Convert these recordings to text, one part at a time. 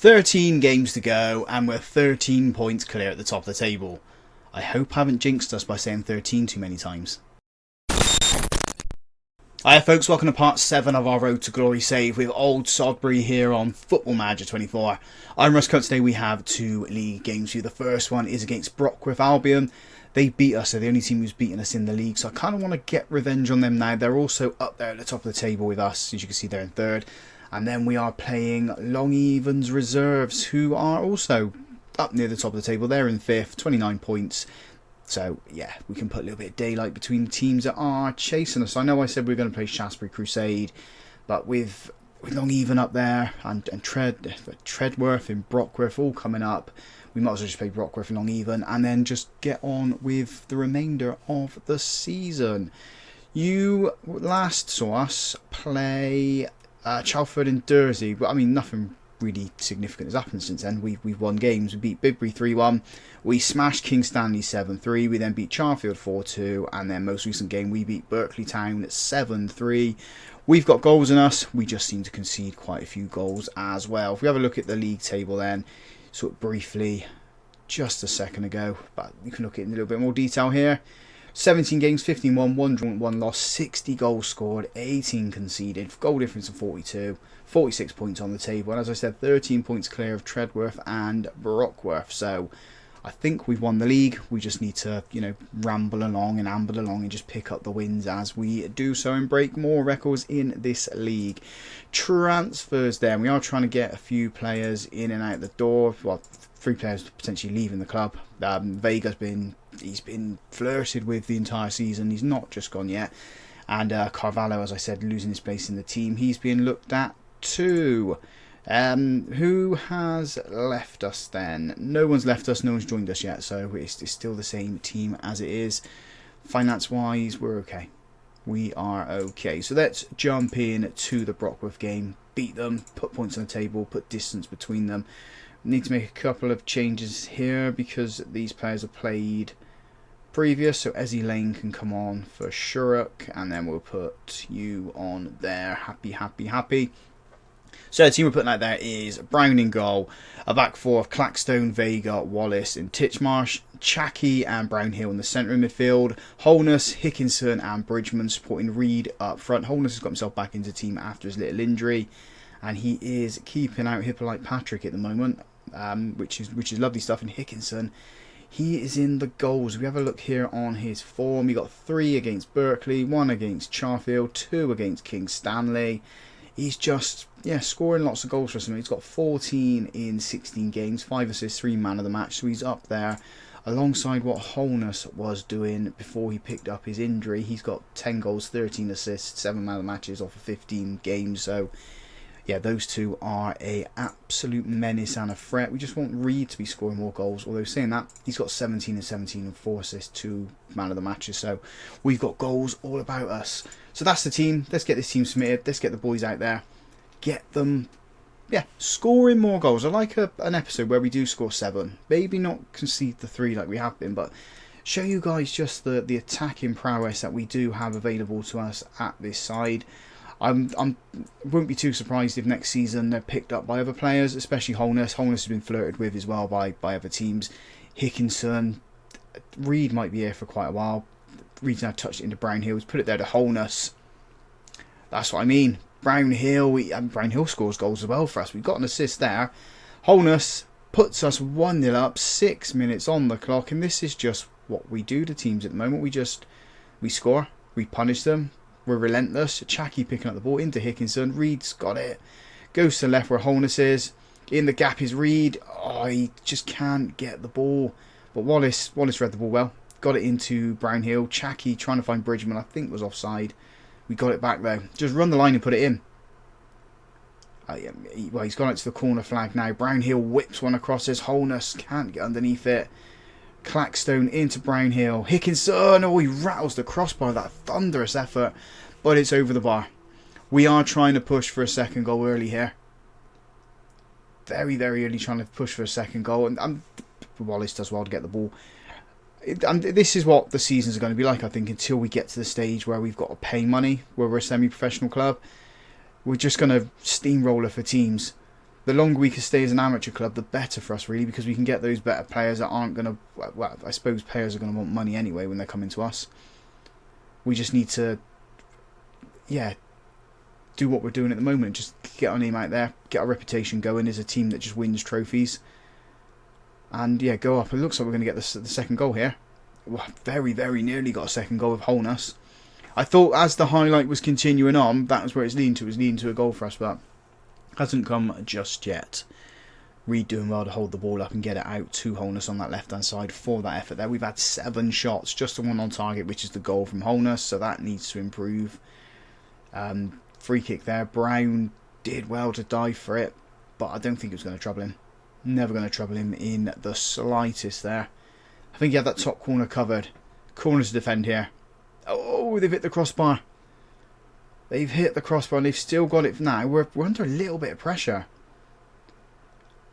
13 games to go and we're 13 points clear at the top of the table. I hope I haven't jinxed us by saying 13 too many times. Hiya folks, welcome to part 7 of our Road to Glory save with old Sodbury here on Football Manager 24. I'm Russ. Today we have 2 league games for you. The first one is against Brockworth Albion. They beat us, they're the only team who's beaten us in the league, so I kind of want to get revenge on them now. They're also up there at the top of the table with us, as you can see they're in 3rd. And then we are playing Long Even's Reserves, who are also up near the top of the table. They're in 5th, 29 points. So, yeah, we can put a little bit of daylight between the teams that are chasing us. I know I said we were going to play Shaftesbury Crusade, but with Long Even up there and Treadworth and Brockworth all coming up, we might as well just play Brockworth and Long Even and then just get on with the remainder of the season. You last saw us play Chalford and Dursey, but I mean, nothing really significant has happened since then. We've won games. We beat Bidbury 3-1. We smashed King Stanley 7-3. We then beat Charfield 4-2. And then most recent game, we beat Berkeley Town 7-3. We've got goals in us. We just seem to concede quite a few goals as well. If we have a look at the league table then, sort of briefly, just a second ago, but you can look at it in a little bit more detail here. 17 games, 15 won, 1 drawn, 1 lost, 60 goals scored, 18 conceded, goal difference of 42, 46 points on the table, and as I said, 13 points clear of Treadworth and Brockworth. So I think we've won the league. We just need to, ramble along and amble along and just pick up the wins as we do so and break more records in this league. Transfers then. We are trying to get a few players in and out the door. Well, 3 players potentially leaving the club. Vega's he's been flirted with the entire season. He's not just gone yet. And Carvalho, as I said, losing his place in the team. He's being looked at too. Who has left us then? No one's left us. No one's joined us yet. So it's still the same team as it is. Finance-wise, we're okay. We are okay. So let's jump in to the Brockworth game. Beat them. Put points on the table. Put distance between them. Need to make a couple of changes here because these players have played previous. So Ezzy Lane can come on for Shuruk, and then we'll put you on there. Happy. So the team we're putting out there is Brown in goal, a back 4 of Clackstone, Vega, Wallace and Titchmarsh, Chackey and Brownhill in the centre of midfield, Holness, Hickinson and Bridgman supporting Reed up front. Holness has got himself back into the team after his little injury, and he is keeping out Hippolyte Patrick at the moment, which is lovely stuff. And Hickinson, he is in the goals. We have a look here on his form. He got 3 against Berkeley, 1 against Charfield, 2 against King Stanley. He's just, scoring lots of goals for us. He's got 14 in 16 games, 5 assists, 3 man of the match. So he's up there alongside what Holness was doing before he picked up his injury. He's got 10 goals, 13 assists, 7 man of the matches off of 15 games. So yeah, those two are a absolute menace and a threat. We just want Reed to be scoring more goals. Although saying that, he's got 17 and 17 and 4 assists, 2 man of the matches. So we've got goals all about us. So that's the team. Let's get this team submitted. Let's get the boys out there. Get them, scoring more goals. I like an episode where we do score 7. Maybe not concede the 3 like we have been, but show you guys just the attacking prowess that we do have available to us at this side. I won't be too surprised if next season they're picked up by other players, especially Holness. Holness has been flirted with as well by other teams. Hickinson, Reed might be here for quite a while. Reed's now touched it into Brownhill. He's put it there to Holness. That's what I mean. Brownhill scores goals as well for us. We've got an assist there. Holness puts us 1-0 up, 6 minutes on the clock, and this is just what we do to teams at the moment. We score, we punish them. We're relentless. Chackey picking up the ball into Hickinson. Reed's got it. Goes to the left where Holness is. In the gap is Reed. Oh, he just can't get the ball. But Wallace read the ball well. Got it into Brownhill. Chackey trying to find Bridgman, I think was offside. We got it back though. Just run the line and put it in. Well, he's gone out to the corner flag now. Brownhill whips one across his. Holness can't get underneath it. Clackstone into Brownhill. Hickinson, he rattles the crossbar. That thunderous effort, but it's over the bar. We are trying to push for a second goal early here. Very, very early trying to push for a second goal, and Wallace does well to get the ball. And this is what the seasons are going to be like, I think, until we get to the stage where we've got to pay money, where we're a semi-professional club. We're just going to steamroller for teams. The longer we can stay as an amateur club, the better for us, really, because we can get those better players that aren't going to... Well, I suppose players are going to want money anyway when they're coming to us. We just need to, yeah, do what we're doing at the moment. Just get our name out there, get our reputation going as a team that just wins trophies. And, yeah, go up. It looks like we're going to get the second goal here. Well, very, very nearly got a second goal with Holness. I thought as the highlight was continuing on, that was where it's leading to. It was leading to a goal for us, but hasn't come just yet. Reed doing well to hold the ball up and get it out to Holness on that left-hand side for that effort there. We've had 7 shots, just the one on target, which is the goal from Holness, so that needs to improve. Free kick there. Brown did well to dive for it, but I don't think it was going to trouble him. Never going to trouble him in the slightest there. I think he had that top corner covered. Corners to defend here. Oh, they've hit the crossbar. They've hit the crossbar and they've still got it now. We're under a little bit of pressure.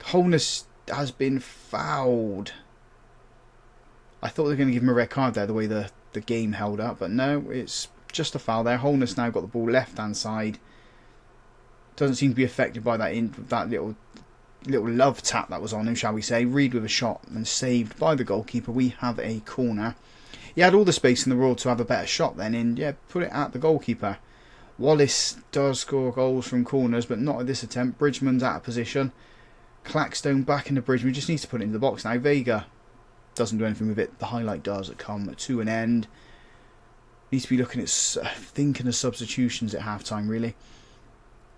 Holness has been fouled. I thought they were going to give him a red card there, the way the game held up. But no, it's just a foul there. Holness now got the ball left-hand side. Doesn't seem to be affected by that little love tap that was on him, shall we say. Reed with a shot and saved by the goalkeeper. We have a corner. He had all the space in the world to have a better shot then, and yeah, put it at the goalkeeper. Wallace does score goals from corners, but not at this attempt. Bridgman's out of position. Clackstone back into Bridgman. Just needs to put it into the box now. Vega doesn't do anything with it. The highlight does come to an end. Needs to be looking at thinking of substitutions at half-time, really.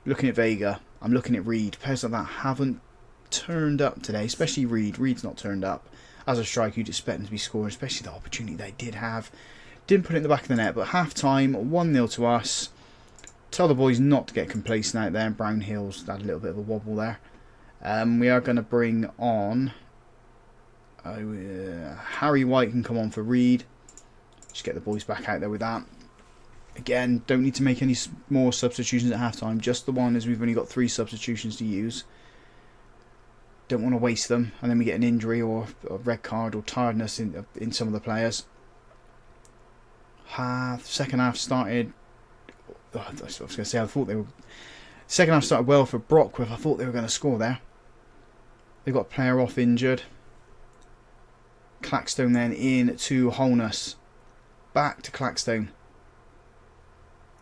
Looking at Vega. I'm looking at Reed. Players like that haven't turned up today, especially Reed. Reed's not turned up. As a striker, you'd expect him to be scoring, especially the opportunity they did have. Didn't put it in the back of the net, but half-time, 1-0 to us. Tell the boys not to get complacent out there. Brownhill's had a little bit of a wobble there. We are going to bring on... Harry White can come on for Reed. Just get the boys back out there with that. Again, don't need to make any more substitutions at half-time. Just the one, as we've only got 3 substitutions to use. Don't want to waste them. And then we get an injury or a red card or tiredness in some of the players. Second half started... I was going to say, I thought they were... Second half started well for Brockwith. I thought they were going to score there. They've got a player off injured. Clackstone then in to Holness. Back to Clackstone.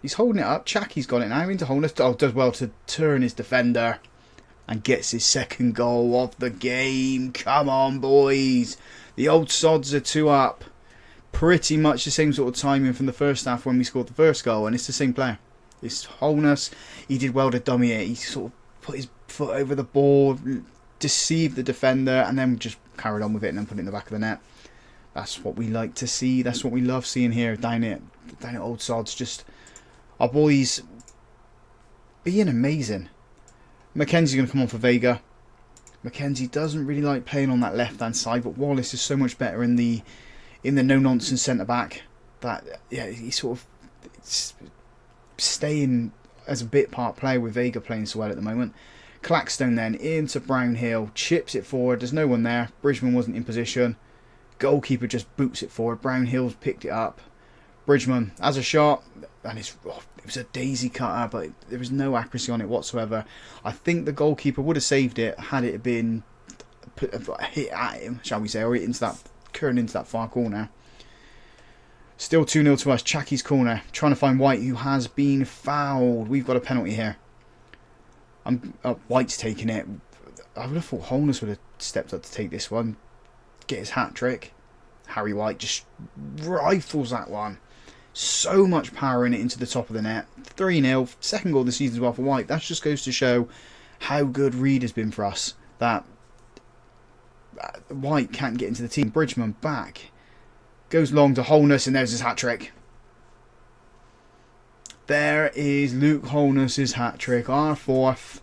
He's holding it up. Chackie's got it now into Holness. Oh, does well to turn his defender. And gets his second goal of the game. Come on, boys. The old sods are 2 up. Pretty much the same sort of timing from the first half when we scored the first goal. And it's the same player. It's Holness. He did well to dummy it. He sort of put his foot over the ball, deceived the defender, and then just carried on with it and then put it in the back of the net. That's what we like to see. That's what we love seeing here down at Old Sods. Just our boys being amazing. Mackenzie's going to come on for Vega. Mackenzie doesn't really like playing on that left-hand side, but Wallace is so much better in the no-nonsense centre-back that, yeah, he's sort of staying as a bit part player with Vega playing so well at the moment. Clackstone then into Brownhill, chips it forward. There's no one there. Bridgman wasn't in position. Goalkeeper just boots it forward. Brownhill's picked it up. Bridgman has a shot, and it was a daisy cutter, but there was no accuracy on it whatsoever. I think the goalkeeper would have saved it had it been hit at him, shall we say, or curling into that far corner. Still 2-0 to us. Chackie's corner, trying to find White, who has been fouled. We've got a penalty here. White's taking it. I would have thought Holness would have stepped up to take this one. Get his hat-trick. Harry White just rifles that one. So much power in it into the top of the net. 3-0. Second goal of the season as well for White. That just goes to show how good Reed has been for us. That White can't get into the team. Bridgman back. Goes long to Holness, and there's his hat-trick. There is Luke Holness' hat-trick. Our 4th.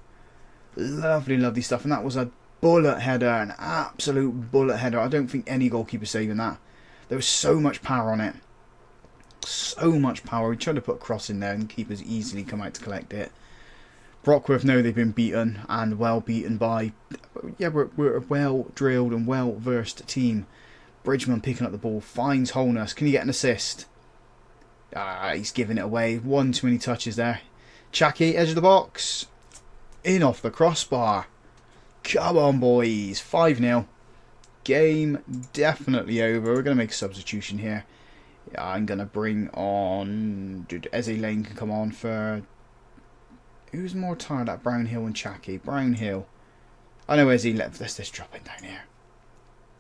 Lovely, lovely stuff. And that was a bullet header. An absolute bullet header. I don't think any goalkeeper's saving that. There was so much power on it. So much power. We tried to put a cross in there and keepers easily come out to collect it. Brockwith know they've been beaten, and well beaten by... Yeah, we're a well-drilled and well-versed team. Bridgman picking up the ball, finds Holness. Can he get an assist? He's giving it away. One too many touches there. Chackie, edge of the box. In off the crossbar. Come on, boys. 5-0. Game definitely over. We're going to make a substitution here. Yeah, I'm going to bring on... Dude, Eze Lane can come on for... Who's more tired at Brownhill and Chacky? Brownhill. I know Eze left. Let's just drop him down here.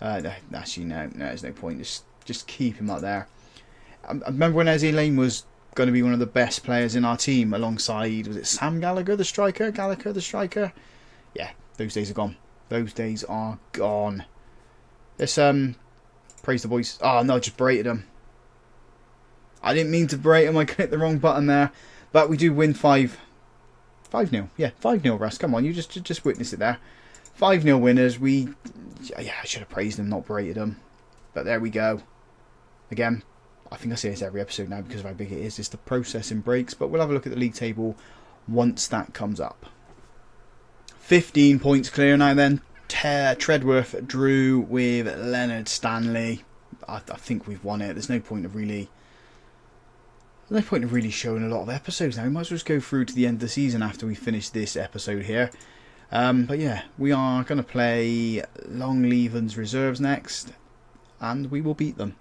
No, actually, no, there's no point. Just keep him up there. I remember when Eze Lane was going to be one of the best players in our team alongside... Was it Sam Gallagher, the striker? Gallagher, the striker? Yeah, those days are gone. Those days are gone. Let's praise the boys. Oh, no, just berated them. I didn't mean to berate him. I clicked the wrong button there. But we do win 5-0. Yeah, 5-0, Russ. Come on, you just witness it there. 5-0 winners. Yeah, I should have praised them, not berated them. But there we go. Again, I think I say this every episode now because of how big it is. It's the processing breaks. But we'll have a look at the league table once that comes up. 15 points clear now then. Treadworth drew with Leonard Stanley. I think we've won it. There's no point of really showing a lot of episodes now. We might as well just go through to the end of the season after we finish this episode here. But yeah, we are going to play Longleven's reserves next, and we will beat them.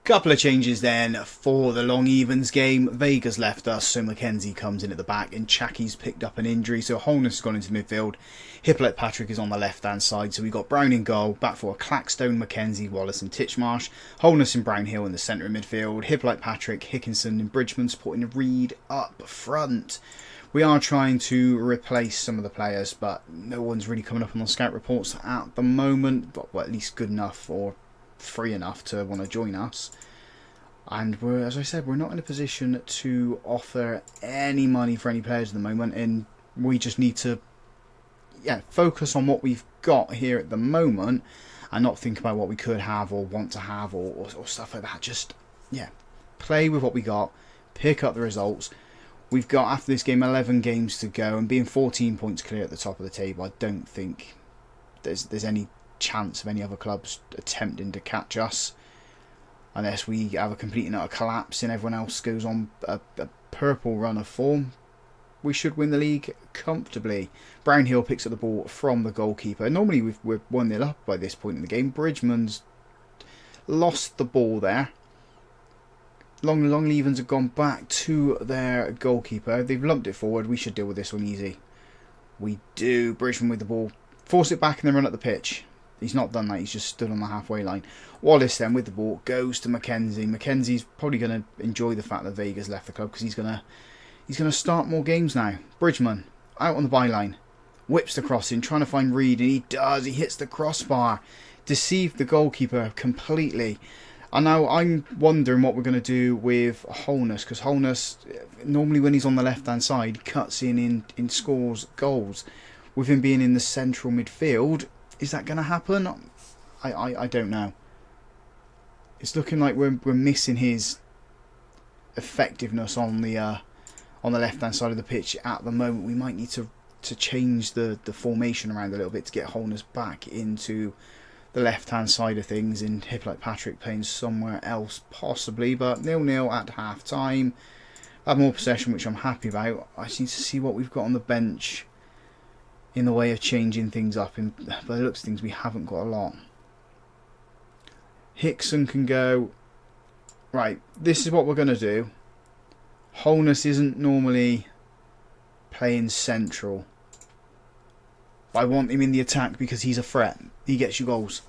Couple of changes then for the Long Evens game. Vega's left us, so Mackenzie comes in at the back, and Chacky's picked up an injury, so Holness has gone into midfield. Hippolyte Patrick is on the left hand side, so we've got Brown in goal, back for Clackstone, Mackenzie, Wallace and Titchmarsh. Holness and Brownhill in the centre of midfield. Hippolyte Patrick, Hickinson and Bridgman supporting Reed up front. We are trying to replace some of the players, but no one's really coming up on the scout reports at the moment, but well, at least good enough or free enough to want to join us. And we're, as I said, we're not in a position to offer any money for any players at the moment, and we just need to focus on what we've got here at the moment and not think about what we could have or want to have or stuff like that. Just play with what we got, pick up the results. We've got, after this game, 11 games to go, and being 14 points clear at the top of the table, I don't think there's any chance of any other clubs attempting to catch us, unless we have a complete and utter collapse and everyone else goes on a purple run of form. We should win the league comfortably. Brownhill picks up the ball from the goalkeeper. Normally we're 1-0 up by this point in the game. Bridgman's lost the ball there. Longlevens have gone back to their goalkeeper. They've lumped it forward. We should deal with this one easy. We do. Bridgman with the ball. Force it back and then run up the pitch. He's not done that. He's just stood on the halfway line. Wallace then with the ball goes to Mackenzie. Mackenzie's probably going to enjoy the fact that Vega's left the club because he's going to start more games now. Bridgman out on the byline. Whips the crossing, trying to find Reed, and he does. He hits the crossbar. Deceived the goalkeeper completely. And now I'm wondering what we're going to do with Holness, because Holness, normally when he's on the left-hand side, cuts in scores goals. With him being in the central midfield, is that going to happen? I don't know. It's looking like we're missing his effectiveness on the left-hand side of the pitch at the moment. We might need to change the formation around a little bit to get Holness back into the left-hand side of things, and Hippolyte Patrick playing somewhere else possibly. But 0-0 at half-time. I have more possession, which I'm happy about. I just need to see what we've got on the bench in the way of changing things up. By the looks of things, we haven't got a lot. Hickson can go. Right, this is what we're going to do. Holness isn't normally playing central. I want him in the attack because he's a threat. He gets you goals.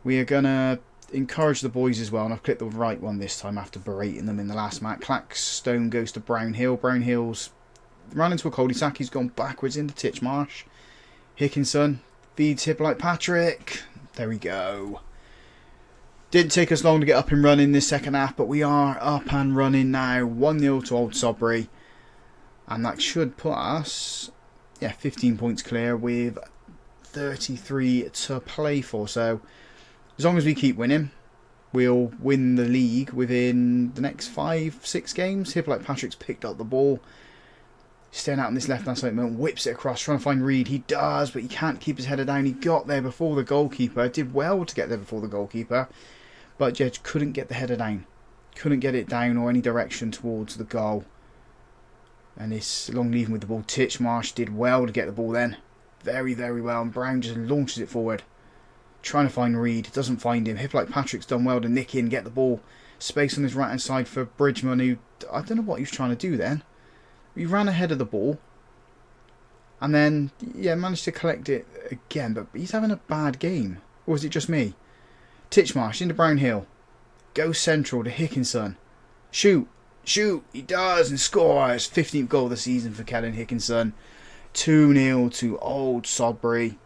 We are going to encourage the boys as well. And I've clicked the right one this time after berating them in the last match. Clackstone goes to Brownhill. Brownhill's run into a cul-de-sac. He's gone backwards into Titchmarsh. Hickinson feeds Hippolyte Patrick. There we go. Didn't take us long to get up and running this second half, but we are up and running now. 1-0 to Old Sodbury. And that should put us 15 points clear with 33 to play for. So as long as we keep winning, we'll win the league within the next 5-6 games. Hippolyte Patrick's picked up the ball. Staying out on this left-hand side, whips it across, trying to find Reed. He does, but he can't keep his header down. He got there before the goalkeeper. Did well to get there before the goalkeeper, but Judge couldn't get the header down. Couldn't get it down or any direction towards the goal. And it's Longleven with the ball. Titchmarsh did well to get the ball then. very, very well. And Brown just launches it forward. Trying to find Reed. Doesn't find him. Hippolyte Patrick's done well to nick in, get the ball. Space on his right-hand side for Bridgman, who... I don't know what he was trying to do then. He ran ahead of the ball. And then, yeah, managed to collect it again. But he's having a bad game. Or is it just me? Titchmarsh into Brownhill. Goes central to Hickinson. Shoot. Shoot. He does and scores. 15th goal of the season for Kellen Hickinson. 2-0 to Old Sodbury.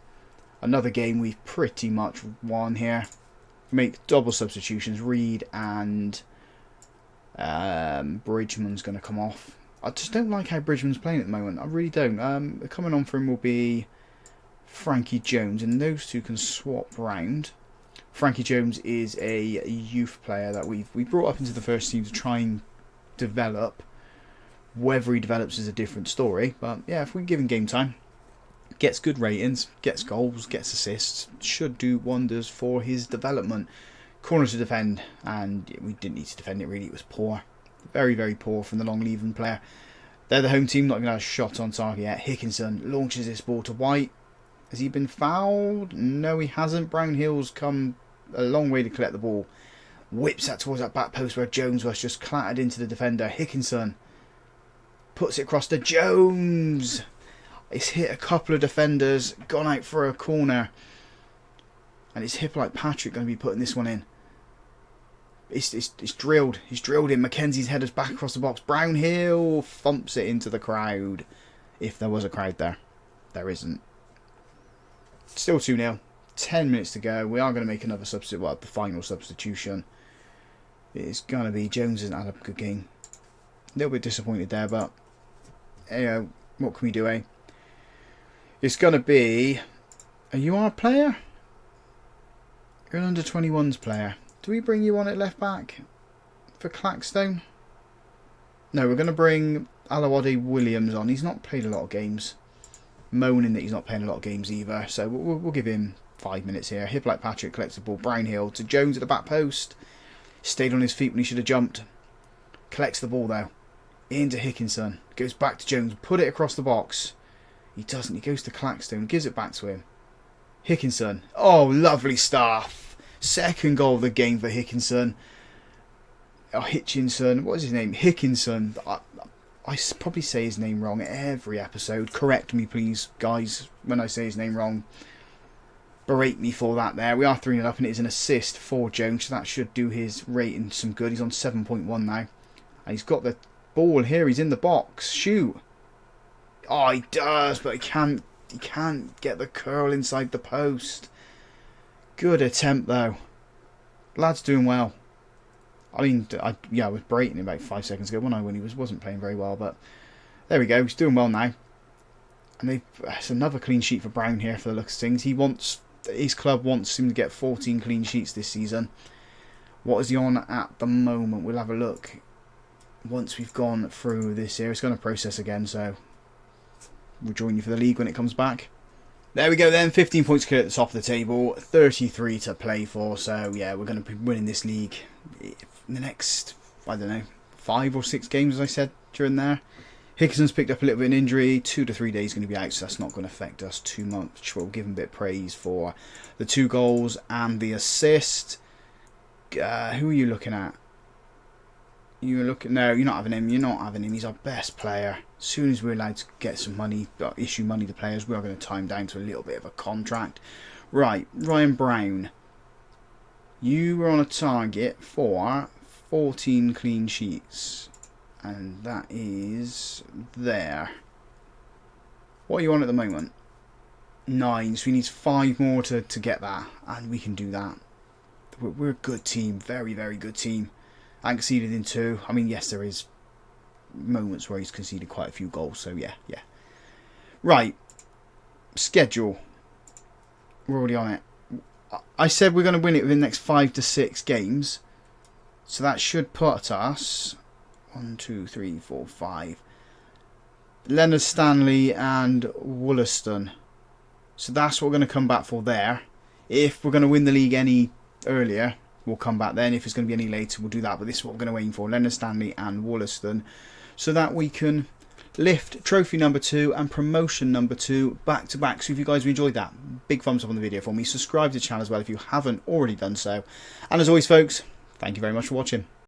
Another game we've pretty much won here. Make double substitutions. Reed and Bridgman's going to come off. I just don't like how Bridgman's playing at the moment. I really don't. Coming on for him will be Frankie Jones, and those two can swap round. Frankie Jones is a youth player that we brought up into the first team to try and develop. Whether he develops is a different story, but yeah, if we give him game time, gets good ratings, gets goals, gets assists, should do wonders for his development. Corner to defend, and we didn't need to defend it really, it was poor. Very, very poor from the long-leaving player. They're the home team, not even had a shot on target yet. Hickinson launches this ball to White. Has he been fouled? No, he hasn't. Brownhill's come a long way to collect the ball. Whips that towards that back post where Jones was just clattered into the defender. Hickinson puts it across to Jones. It's hit a couple of defenders, gone out for a corner. And it's Hippolyte Patrick going to be putting this one in. It's drilled. He's drilled in. Mackenzie's headers back across the box. Brownhill thumps it into the crowd. If there was a crowd there. There isn't. Still 2-0. 10 minutes to go. We are going to make another substitute. Well, the final substitution. It's going to be Jones hasn't had a good game. A little bit disappointed there, but you know, what can we do, eh? It's going to be... Are you our player? You're an under-21s player. Do we bring you on at left back for Clackstone? No, we're going to bring Alawade Williams on. He's not played a lot of games. Moaning that he's not playing a lot of games either. So we'll give him 5 minutes here. Hippolyte Patrick collects the ball. Brownhill to Jones at the back post. Stayed on his feet when he should have jumped. Collects the ball though. Into Hickinson. Goes back to Jones. Put it across the box. He doesn't. He goes to Clackstone. Gives it back to him. Hickinson. Oh, lovely stuff. Second goal of the game for Hickinson. Oh, Hitchinson. What is his name? Hickinson. I probably say his name wrong every episode. Correct me, please, guys, when I say his name wrong. Berate me for that there. We are 3-0 up, and it is an assist for Jones, so that should do his rating some good. He's on 7.1 now. And he's got the ball here. He's in the box. Shoot. Oh, he does, but he can't get the curl inside the post. Good attempt, though. Lad's doing well. I mean, I was berating him about 5 seconds ago, wasn't I, when he wasn't playing very well, but there we go. He's doing well now. And it's another clean sheet for Brown here for the looks of things. His club wants him to get 14 clean sheets this season. What is he on at the moment? We'll have a look once we've gone through this here. It's going to process again, so we'll join you for the league when it comes back. There we go then, 15 points clear at the top of the table, 33 to play for, so yeah, we're going to be winning this league in the next, I don't know, 5 or 6 games, as I said during there. Hickinson's picked up a little bit of an injury, 2 to 3 days going to be out, so that's not going to affect us too much. We'll give him a bit of praise for the 2 goals and the assist. Who are you looking at? No, you're not having him. You're not having him. He's our best player. As soon as we're allowed to get some money, issue money to players, we are going to tie him down to a little bit of a contract. Right, Ryan Brown. You were on a target for 14 clean sheets. And that is there. What are you on at the moment? 9. So we need 5 more to get that. And we can do that. We're a good team. Very, very good team. And conceded in 2. I mean, yes, there is moments where he's conceded quite a few goals. So, yeah. Right. Schedule. We're already on it. I said we're going to win it within the next 5 to 6 games. So that should put us... 1, 2, 3, 4, 5. Leonard Stanley and Wollaston. So that's what we're going to come back for there. If we're going to win the league any earlier... we'll come back then. If it's going to be any later, we'll do that. But this is what we're going to aim for. Leonard Stanley and Wollaston. So that we can Lift Trophy number 2 and Promotion number 2 back to back. So if you guys enjoyed that, big thumbs up on the video for me. Subscribe to the channel as well if you haven't already done so. And as always folks, thank you very much for watching.